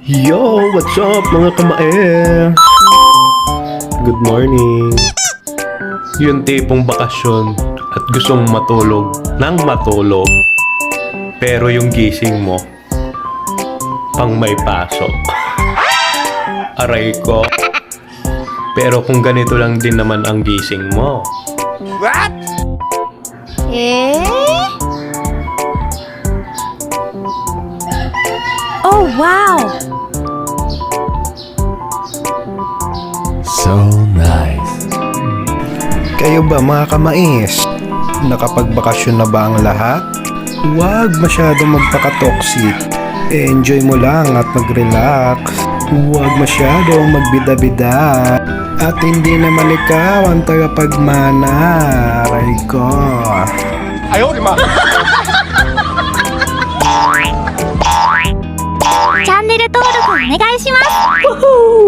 Yo! What's up mga kamae? Good morning. Yung tipong bakasyon at gustong matulog nang matulog. Pero yung gising mo, pang may pasok. Aray ko. Pero kung ganito lang din naman ang gising mo. What? Oh, wow! So nice. Kayo ba mga kamais? Nakapagbakasyon na ba ang lahat? Huwag masyadong magpaka-toxic. Enjoy mo lang at mag-relax. Huwag masyadong magbida-bida. At hindi naman ikaw ang tagapagmana. Aray ko. Ayaw, di ma. チャンネル登録お願いします。